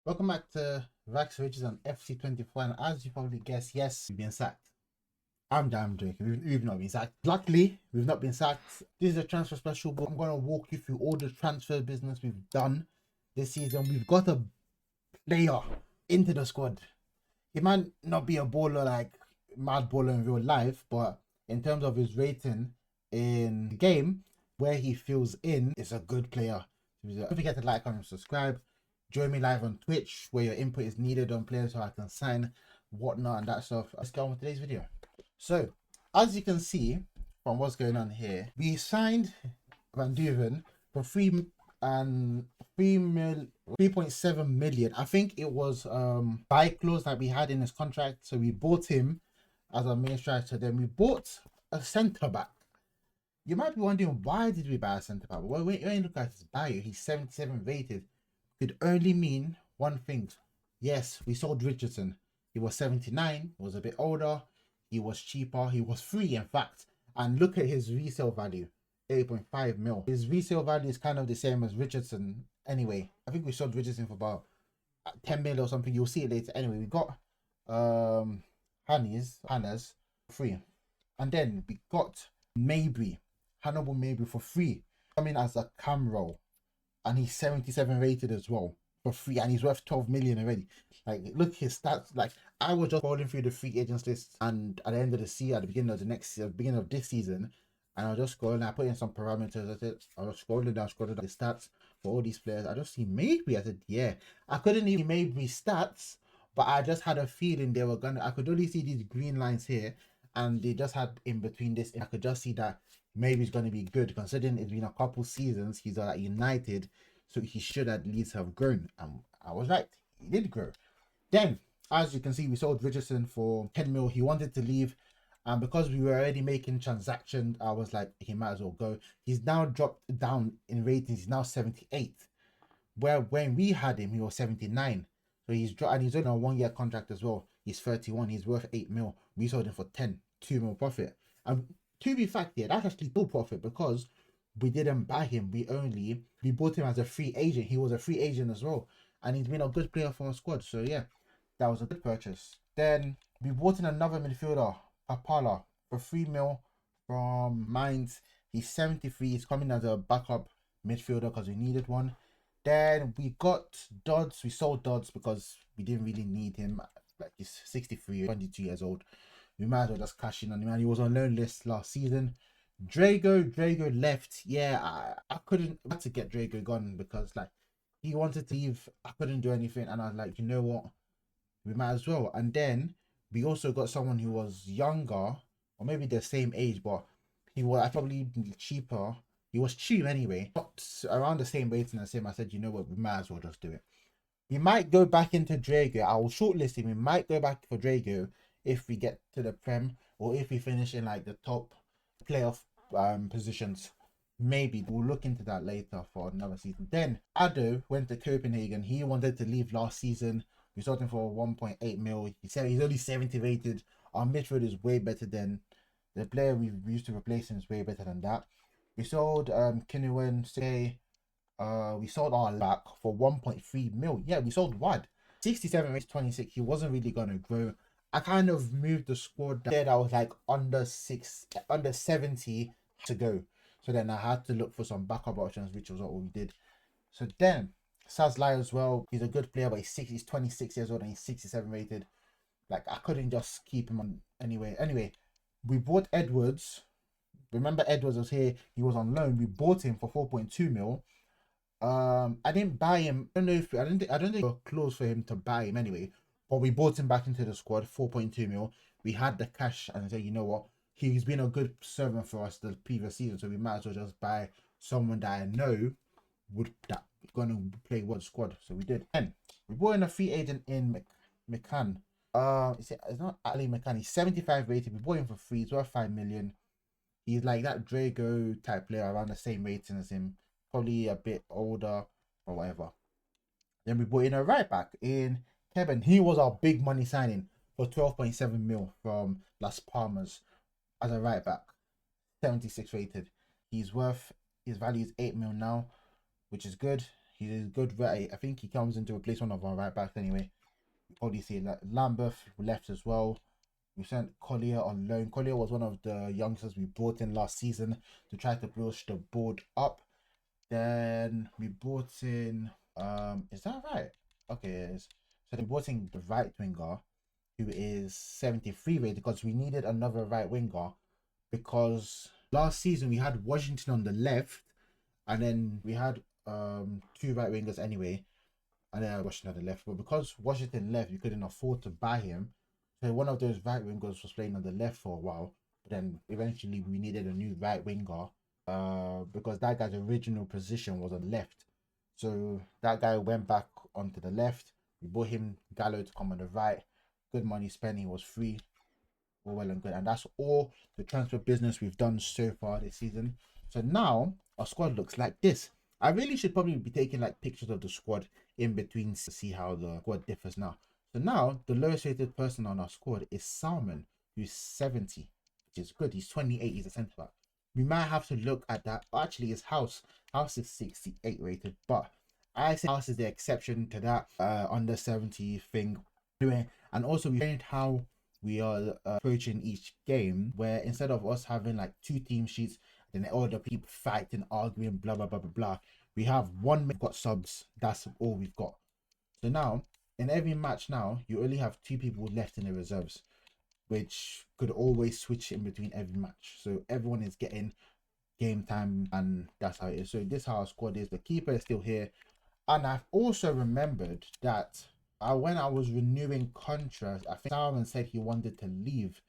Welcome back to Vax Riches on FC24, and as you probably guessed, yes, we've been sacked. I'm damn joking. We've not been sacked. Luckily, we've not been sacked. This is a transfer special, but I'm going to walk you through all the transfer business we've done this season. We've got a player into the squad. He might not be a baller like mad baller in real life, but in terms of his rating in the game, where he fills in, is a good player. Don't forget to like, comment, and subscribe. Join me live on Twitch where your input is needed on players so I can sign, whatnot, and that stuff. Let's get on with today's video. So, as you can see from what's going on here, we signed Van Duven for 3.7 million. I think it was buy clause that we had in his contract, so we bought him as our main striker. Then we bought a centre back. You might be wondering, why did we buy a centre back? Well, when you look at his bio, he's 77 rated. Could only mean one thing. Yes, we sold Richardson. He was 79, he was a bit older, he was cheaper, he was free in fact. And look at his resale value, 8.5 mil. His resale value is kind of the same as Richardson anyway. I think we sold Richardson for about 10 mil or something. You'll see it later. Anyway, we got Hannes free. And then we got Hannibal Mabry for free. Coming as a cam roll. And he's 77 rated as well for free, and he's worth 12 million already. Like, look at his stats. Like, I was just scrolling through the free agents list, and at the end of the season, at the beginning of this season, and I was just scrolling. I put in some parameters. I was scrolling down the stats for all these players. I just see Mabry. I said, yeah, I couldn't even Mabry stats, but I just had a feeling they were gonna. I could only see these green lines here, and they just had in between this. I could just see that maybe it's going to be good, considering it's been a couple seasons he's at United, so he should at least have grown. And I was right, he did grow. Then, as you can see, we sold Richardson for 10 mil. He wanted to leave, and because we were already making transactions, I was like, he might as well go. He's now dropped down in ratings. He's now 78, where when we had him, he was 79. So he's dropped, and he's on a 1-year contract as well. He's 31. He's worth 8 mil. We sold him for 10, 2 mil profit. And to be fact, yeah, that's actually full profit because we didn't buy him. We bought him as a free agent. He was a free agent as well, and he's been a good player for our squad. So yeah, that was a good purchase. Then we bought in another midfielder, Papala, for 3 mil from Mainz. He's 73. He's coming as a backup midfielder because we needed one. Then we got Dodds. We sold Dodds because we didn't really need him. Like, he's 63, 22 years old. We might as well just cash in on him. And he was on loan list last season. Drago left. Yeah, I couldn't. I had to get Drago gone because like he wanted to leave. I couldn't do anything, and I was like, you know what, we might as well. And then we also got someone who was younger, or maybe the same age, but he was probably cheaper. He was cheap anyway, not around the same rating as him. I said, you know what, we might as well just do it. We might go back into Drago. I will shortlist him. We might go back for Drago if we get to the Prem, or if we finish in like the top playoff positions. Maybe we'll look into that later for another season. Then Ado went to Copenhagen. He wanted to leave last season. We sold him for 1.8 mil. He said he's only 70 rated. Our midfield is way better than the player we used to replace him, is way better than that. We sold Kinuwen, we sold our back for 1.3 mil. Yeah, we sold Wad. 67 rates 26. He wasn't really gonna grow. I kind of moved the squad there. I was like under 70 to go. So then I had to look for some backup options, which was what we did. So then Sazlai as well. He's a good player, but he's 26 years old and he's 67 rated. Like, I couldn't just keep him on anyway. Anyway, we bought Edwards. Remember, Edwards was here. He was on loan. We bought him for 4.2 mil. I didn't buy him. I don't think there were clause for him to buy him anyway. But we bought him back into the squad, 4.2 mil. We had the cash and said, you know what, he's been a good servant for us the previous season, so we might as well just buy someone that I know would that gonna play one squad. So we did. And we brought in a free agent in McCann. It's not Ali McCann. He's 75 rated. We bought him for free. He's worth 5 million. He's like that Drago type player, around the same rating as him. Probably a bit older or whatever. Then we brought in a right back in Kevin. He was our big money signing for 12.7 mil from Las Palmas as a right back. 76 rated. His value is 8 mil now, which is good. He's a good right. I think he comes in to replace one of our right backs anyway. You probably see Lambeth left as well. We sent Collier on loan. Collier was one of the youngsters we brought in last season to try to push the board up. Then we brought in is that right? Okay, it is. So we brought in the right winger who is 73 rated because we needed another right winger because last season we had Washington on the left and then we had two right wingers anyway, and then Washington on the left. But because Washington left, we couldn't afford to buy him. So one of those right wingers was playing on the left for a while. But then eventually we needed a new right winger because that guy's original position was on the left. So that guy went back onto the left. We bought him Gallo to come on the right. Good money spent. He was free. All well and good. And that's all the transfer business we've done so far this season. So now our squad looks like this. I really should probably be taking like pictures of the squad in between to see how the squad differs now. So now the lowest rated person on our squad is Salmon, who's 70, which is good. He's 28. He's a centre back. We might have to look at that. Actually, his House is 68 rated, but I say House is the exception to that under 70 thing. Anyway, and also we changed how we are approaching each game, where instead of us having like two team sheets, then all the people fighting, arguing, blah blah blah blah blah, we have one. We've got subs. That's all we've got. So now in every match now, you only have two people left in the reserves, which could always switch in between every match. So everyone is getting game time, and that's how it is. So this is how our squad is. The keeper is still here, and I've also remembered that when I was renewing contracts, I think Salmon said he wanted to leave.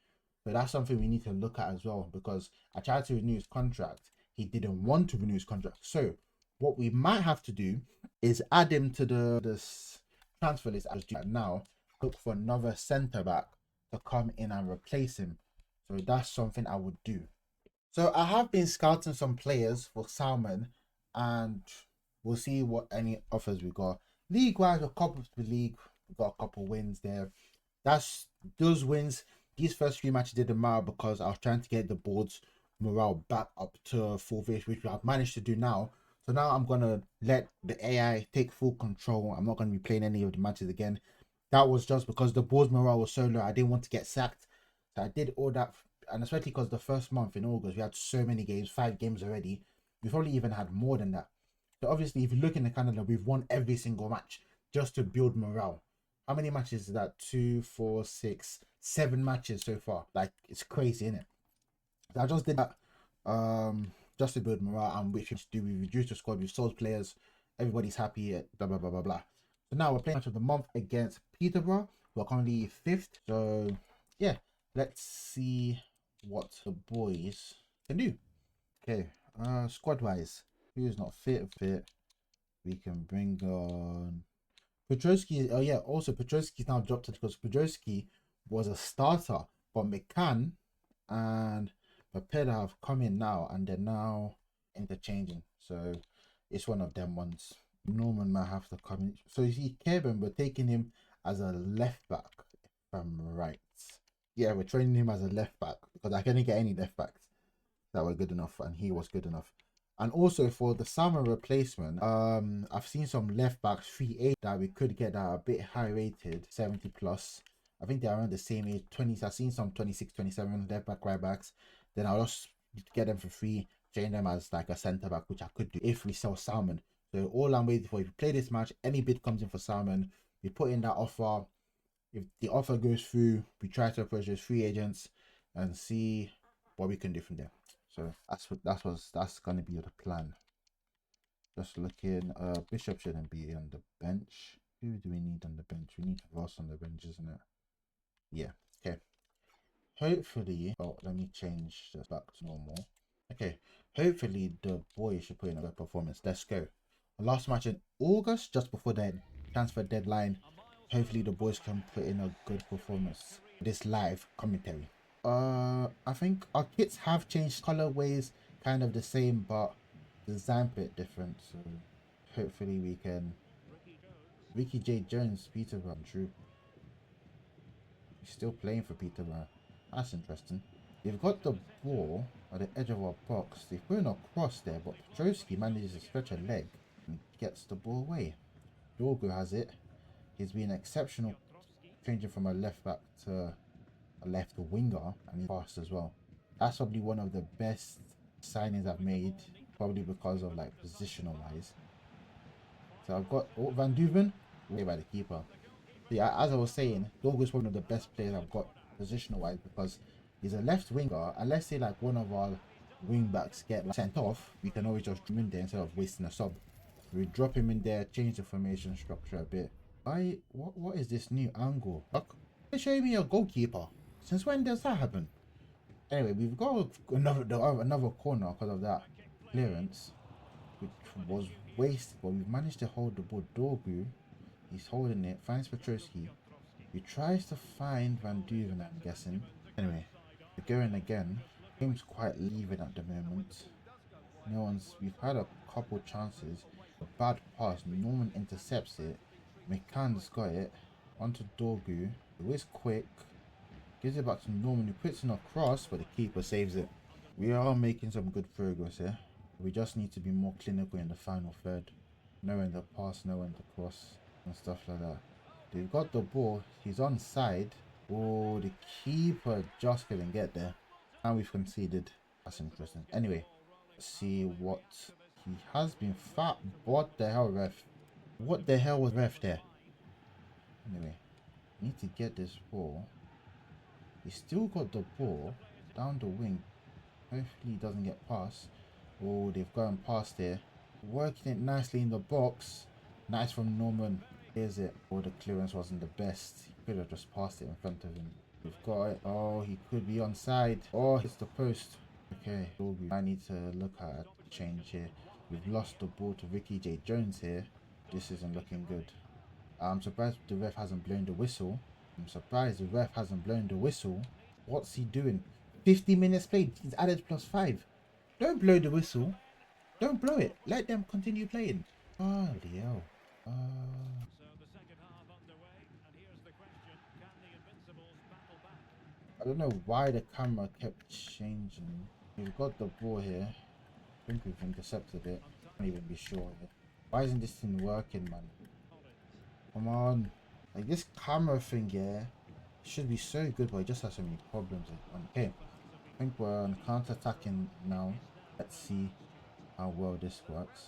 So that's something we need to look at as well, because I tried to renew his contract. He didn't want to renew his contract. So what we might have to do is add him to the transfer list as now. Look for another centre back to come in and replace him. So that's something I would do. So I have been scouting some players for Salmon, and we'll see what any offers we got. League-wise, we're top of the league. We got a couple wins there. That's those wins. These first three matches didn't matter because I was trying to get the board's morale back up to full fish, which we have managed to do now. So now I'm gonna let the AI take full control. I'm not gonna be playing any of the matches again. That was just because the board's morale was so low. I didn't want to get sacked, so I did all that. And especially because the first month in August we had so many games, 5 games already. We probably even had more than that. So obviously, if you look in the calendar, we've won every single match just to build morale. How many matches is that? 2, 4, 6, 7 matches so far. Like, it's crazy, isn't it? So I just did that just to build morale, and which do we reduce the squad, we've sold players, everybody's happy, blah blah blah blah blah. So now we're playing match of the month against Peterborough, who are currently 5th. So yeah, let's see what the boys can do. Okay, squad wise, who's not fit? We can bring on Petrosky. Oh yeah, also Petrosky's now dropped it because Petrosky was a starter, but McCann and Papeda have come in now, and they're now interchanging. So it's one of them ones. Norman might have to come in. So you see, Kevin, we're taking him as a left back, if I'm right. Yeah, we're training him as a left back because I couldn't get any left backs that were good enough, and he was good enough. And also for the summer replacement, I've seen some left backs 3A that we could get that are a bit high rated, 70 plus. I think they're around the same age, 20s. I've seen some 26, 27 left back, right backs. Then I'll just get them for free, train them as like a centre back, which I could do if we sell Salmon. So all I'm waiting for, if we play this match, any bid comes in for Salmon, we put in that offer. If the offer goes through, we try to approach those free agents and see what we can do from there. So that's gonna be the plan. Just looking, Bishop shouldn't be on the bench. Who do we need on the bench? We need Ross on the bench, isn't it? Yeah. Okay. Hopefully, oh, let me change this back to normal. Okay. Hopefully the boys should put in a good performance. Let's go. The last match in August, just before the transfer deadline. Hopefully the boys can put in a good performance. This live commentary. I think our kits have changed colorways, kind of the same, but design a bit different. So hopefully we can. Ricky J Jones, Peterborough, true. He's still playing for Peterborough. That's interesting. They've got the ball at the edge of our box. They've put in a cross there, but Petrosky manages to stretch a leg. and gets the ball away. Dorgu has it. He's been exceptional, changing from a left back to a left winger, and he's fast as well. That's probably one of the best signings I've made, probably because of like positional wise. So I've got Van Duven, way by the keeper. So yeah, as I was saying, Dorgu is one of the best players I've got positional wise because he's a left winger. And let's say like one of our wing backs get like, sent off, we can always just drop him in there instead of wasting a sub. We drop him in there, change the formation structure a bit. What is this new angle? Look, they're showing me a goalkeeper. Since when does that happen? Anyway, we've got another corner because of that clearance, which was wasted, but we've managed to hold the ball. Dorgu, he's holding it, finds Petrosky. He tries to find Van Duven, I'm guessing. Anyway, we're going again. Game's quite leaving at the moment. We've had a couple chances. A bad pass, Norman intercepts it. McCann's got it. Onto Dorgu. It was quick. Gives it back to Norman, who puts in a cross, but the keeper saves it. We are making some good progress here. We just need to be more clinical in the final third. Knowing the pass, knowing the cross, and stuff like that. They've got the ball. He's onside. Oh, the keeper just couldn't get there. And we've conceded. That's interesting. Anyway, let's see what he has been fat. What the hell, ref? What the hell was ref there? Anyway, need to get this ball. He's still got the ball down the wing. Hopefully he doesn't get past. Oh, they've gone past there. Working it nicely in the box. Nice from Norman. Here's it. Oh, the clearance wasn't the best. He could have just passed it in front of him. We've got it. Oh, he could be onside. Oh, it's the post. Okay, I need to look at a change here. We've lost the ball to Ricky J. Jones here. This isn't looking good. I'm surprised the ref hasn't blown the whistle. What's he doing? 50 minutes played. He's added +5. Don't blow the whistle. Don't blow it. Let them continue playing. Oh, hell. I don't know why the camera kept changing. We've got the ball here. I think we've intercepted it. I can't even be sure. Why isn't this thing working, man? Come on. Like this camera thing, yeah, should be so good, but it just has so many problems. Okay, I think we're on counter-attacking now. Let's see how well this works.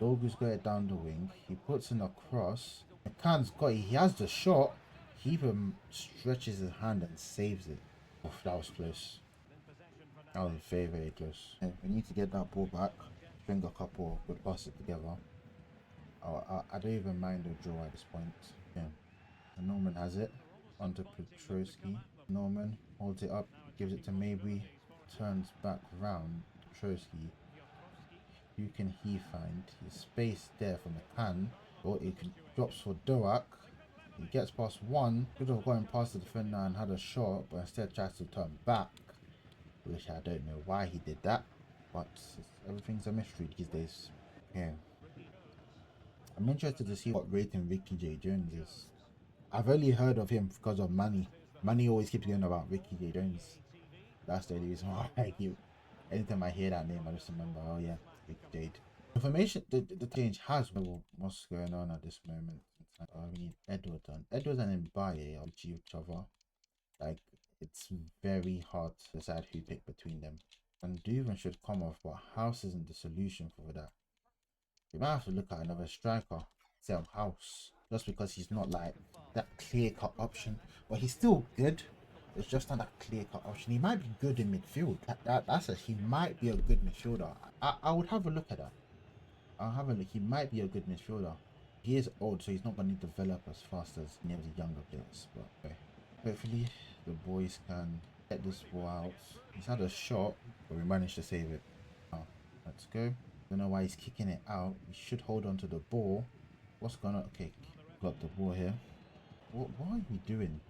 Dorgu's got it down the wing. He puts in a cross. McCann's got it. He has the shot. He even stretches his hand and saves it. Oh, that was close. That was very, very close. Okay, we need to get that ball back. Bring a couple of good passes together. I don't even mind the draw at this point. Yeah. And Norman has it. Onto Petrosky. Norman holds it up, gives it to Mabry, turns back round. Petrosky. Who can he find? His space there from the can. Or it drops for Doak. He gets past one. Could have gone past the defender and had a shot, but instead tries to turn back. Which I don't know why he did that. But everything's a mystery these days. Yeah. I'm interested to see what rating Ricky J. Jones is. I've only heard of him because of Manny. Manny always keeps going about Ricky J. Jones. That's the only reason why I keep. Anytime I hear that name, I just remember, oh yeah, Ricky J. Information, the change has what's going on at this moment. We need Edward and Mbaye are each other. Like, it's very hard to decide who pick between them. And Duven should come off, but House isn't the solution for that. We might have to look at another striker, sell House, just because he's not like that clear-cut option. But he's still good. It's just not that clear-cut option. He might be good in midfield. He might be a good midfielder. I would have a look at that. I'll have a look. He might be a good midfielder. He is old, so he's not going to develop as fast as any of the younger players. But okay. Hopefully the boys can get this ball out. He's had a shot, but we managed to save it. Now, let's go. Don't know why he's kicking it out. We should hold on to the ball. What's going on? Okay, got the ball here. What are we doing?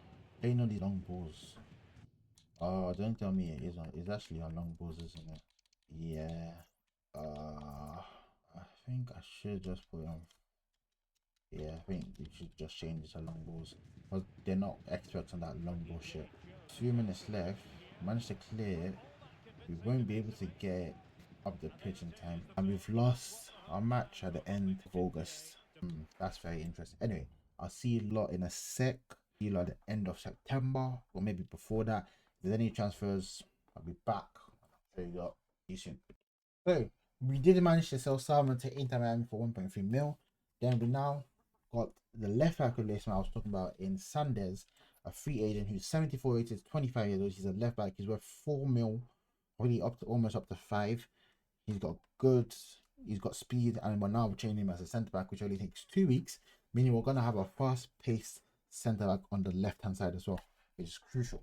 Playing on these long balls. Oh, don't tell me it is on. It's actually on long balls, isn't it? Yeah. I think I should just put it on. Yeah, I think we should just change it to long balls. But they're not experts on that long ball shit. 2 minutes left. Managed to clear it. We won't be able to get up the pitch in time. And we've lost our match at the end of August. That's very interesting. Anyway, I'll see you lot in a sec. See you lot at the end of September or maybe before that. If there's any transfers, I'll be back. I'll show you lot. See you soon. So we did manage to sell Salmon to Inter Miami for 1.3 mil. Then we now got the left back replacement I was talking about in Sanders, a free agent who's 74 rated, 25 years old. He's a left back. He's worth 4 mil, really up to almost up to 5. He's got speed, and we're now training him as a centre back, which only takes 2 weeks, meaning we're gonna have a fast-paced centre back on the left-hand side as well, which is crucial.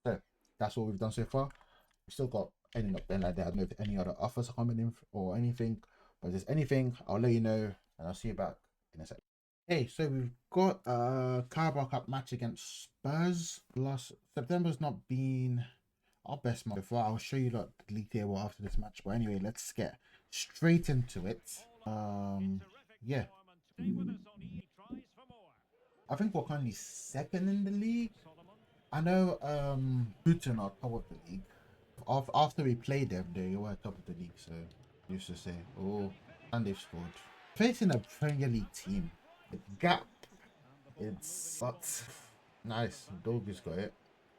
So that's what we've done so far. We still got ending up there like that. I don't know if any other offers are coming in or anything, but if there's anything, I'll let you know, and I'll see you back in a sec. Hey, so we've got a Carabao Cup match against Spurs. Last September's not been our best month before. I'll show you the league table after this match, but anyway, let's get straight into it. Yeah, I think we're currently second in the league. I know Luton are top of the league. After we played them, they were top of the league, so I used to say, oh, and they've scored. Facing a Premier League team, the gap, it's but nice. Doggy's got it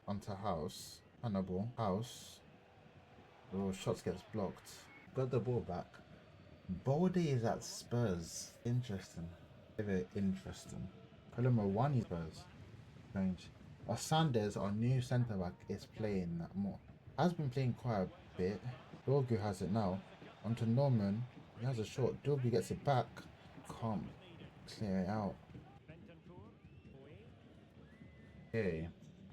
onto House. Hannibal, House. Oh, shots gets blocked. Got the ball back. Balde is at Spurs. Interesting. Very interesting. One Spurs. Strange. Sanders, our new centre back, is playing more. Has been playing quite a bit. Dorgu has it now. Onto Norman. He has a shot. Dorgu gets it back. Can't clear it out. Okay.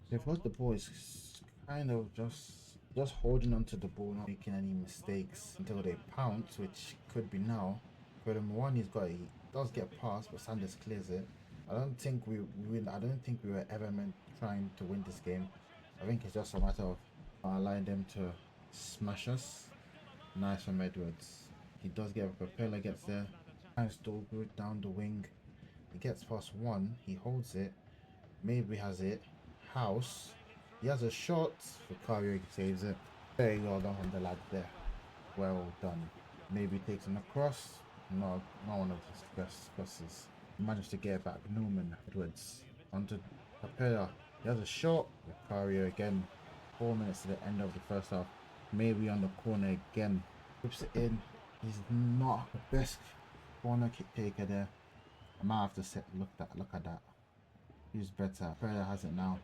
They've got the ball. Is kind of just holding onto the ball, not making any mistakes until they pounce, which could be now. One, he does get past, but Sanders clears it. I don't think we win. I don't think we were ever meant trying to win this game. I think it's just a matter of allowing them to smash us. Nice from Edwards. He does get a propeller, gets there. Nice Dolgood down the wing. He gets past one. He holds it. Maybe has it. House. He has a shot. Vicario saves it. Very well done from the lad there. Well done. Maybe takes him across. No, not one of his best crosses. Managed to get it back. Newman Edwards onto Papella. He has a shot. Vicario again. 4 minutes to the end of the first half. Maybe on the corner again. Whips it in. He's not the best corner kick taker there. I might have to look at that. Who's better? Papella has it now.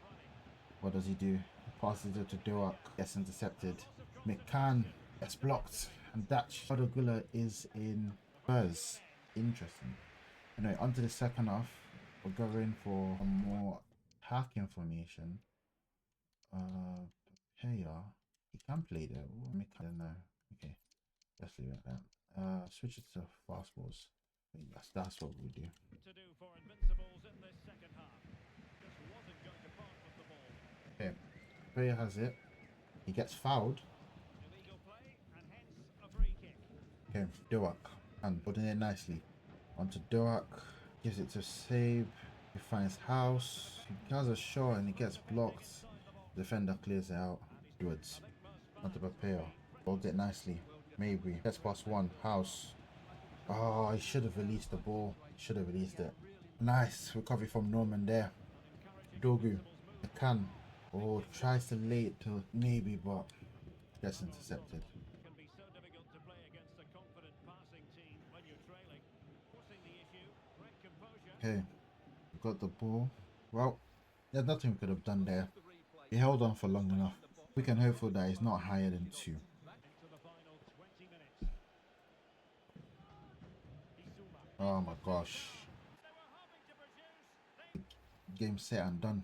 What does he do? Passes it to Duak. Gets intercepted. McCann gets blocked. And that Shadogula is in Spurs. Interesting. Anyway, onto the second half. We're going for a more attacking formation. Papaya. He can play there. Ooh, I don't know. Okay. Let's leave it at that. Switch it to fastballs. That's what we do. Okay. Papaya has it. He gets fouled. Okay, Duak. And holding it nicely. Onto Duak. Gives it to Save. He finds House. He has a shot and he gets blocked. Defender clears it out. Edwards. Onto Papaya. Holds it nicely. Maybe. Gets past one. House. Oh, he should have released the ball. Should have released it. Nice recovery from Norman there. Dogu. McCann. Oh, tries to lay it to maybe, but gets intercepted. Okay, we got the ball. Well, there's nothing we could have done there. He held on for long enough. We can hope for that it's not higher than 2. Oh my gosh. Game set and done.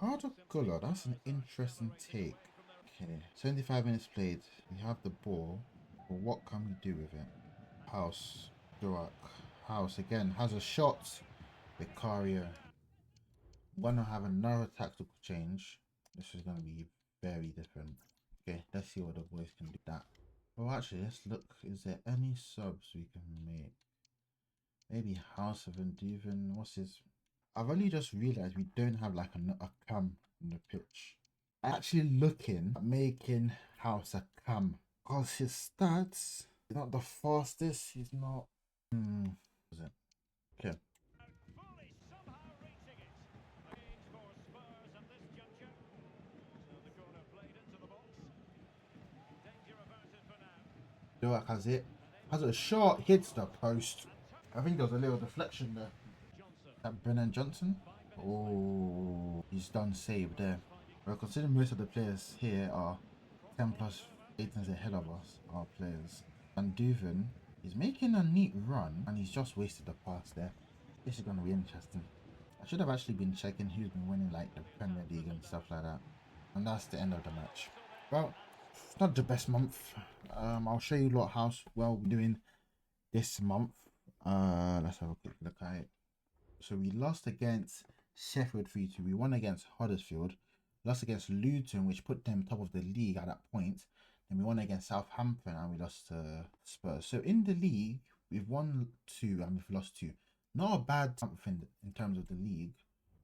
Out of colour, that's an interesting take. Okay, 75 minutes played. We have the ball, but what can we do with it? House, Durak. House again has a shot. Vicario. I'm gonna have another tactical change. This is gonna be very different. Okay, let's see what the boys can do that. Well, actually, let's look. Is there any subs we can make? Maybe House of Enduven. What's his? I've only just realized we don't have like a cam in the pitch. I'm actually looking at making House a cam because his stats He's not the fastest. He's not. Is it? Okay. Has it. Has a shot, hits the post. I think there was a little deflection there. That Brennan Johnson. Oh, he's done save there. Well, considering most of the players here are 10 plus ratings ahead of us, our players. And Duven is making a neat run and he's just wasted the pass there. This is going to be interesting. I should have actually been checking who's been winning like the Premier League and stuff like that. And that's the end of the match. Well, it's not the best month. I'll show you lot how well we're doing this month. Let's have a quick look at it. So we lost against Sheffield 3-2. We won against Huddersfield. Lost against Luton, which put them top of the league at that point. Then we won against Southampton and we lost to Spurs. So in the league, we've won 2 and we've lost 2. Not a bad something in terms of the league.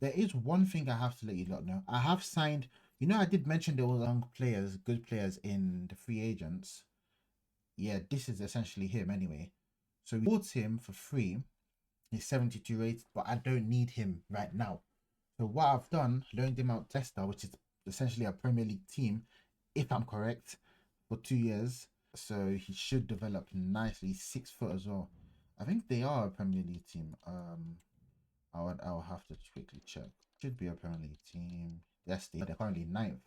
There is one thing I have to let you lot know. I have signed, you know, I did mention there were young players, good players in the free agents. Yeah, this is essentially him anyway. So we bought him for free. He's 72 rated, but I don't need him right now. So what I've done, loaned him out to Leicester, which is essentially a Premier League team, if I'm correct, for 2 years. So he should develop nicely. He's 6 foot as well. I think they are a Premier League team. I'll have to quickly check. Should be a Premier League team. Yes, they're currently 9th.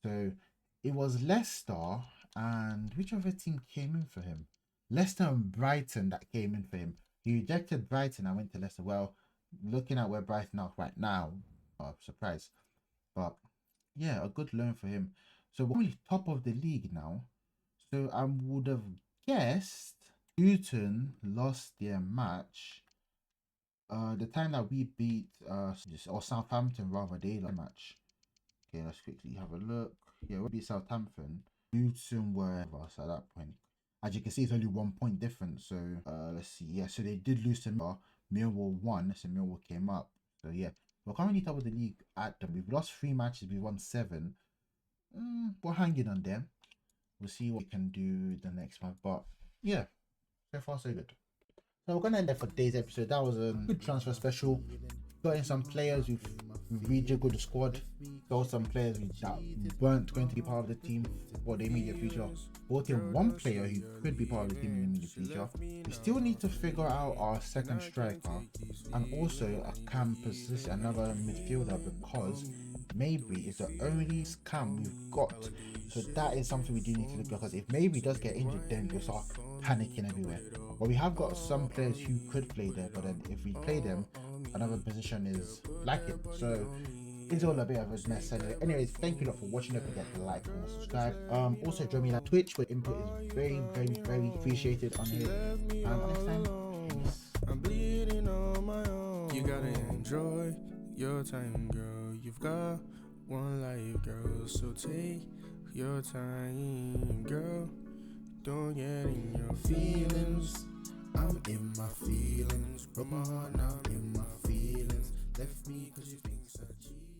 So it was Leicester and which other team came in for him? Leicester and Brighton that came in for him. He rejected Brighton and went to Leicester. Well, looking at where Brighton are right now, surprise. But yeah, a good loan for him. So we're only top of the league now. So I would have guessed Luton lost their match. The time that we beat or Southampton rather, they lost the match. Okay, let's quickly have a look. Yeah, we beat Southampton. Luton were us at that point. As you can see, it's only 1 point difference. So let's see. Yeah, so they did lose to Millwall. Millwall won, so Millwall came up. So yeah, we're currently top of the league at them. We've lost 3 matches, we've won 7. We're hanging on them. We'll see what we can do the next month. But yeah, so far so good. So we're gonna end there for today's episode. That was a good transfer special. Got in some players who've rejiggled the squad. Got some players that weren't going to be part of the team for the immediate future. Brought in one player who could be part of the team in the immediate future. We still need to figure out our second striker and also a cam position, another midfielder, because maybe it's the only cam we've got. So that is something we do need to look at, because if maybe does get injured, then we'll start panicking everywhere. But we have got some players who could play there, but then if we play them, another position is lacking. So it's all a bit of a mess anyway. Anyways, thank you lot for watching. Don't forget to like and subscribe. Also join me on Twitch, where input is very appreciated on here. And next time, peace. I'm bleeding on my own. You gotta enjoy your time, girl. You've got one life, girl. So take your time, girl. Don't get in your feelings. I'm in my feelings. Broke my heart, now I'm in my feelings. Left me cause you think so cheap.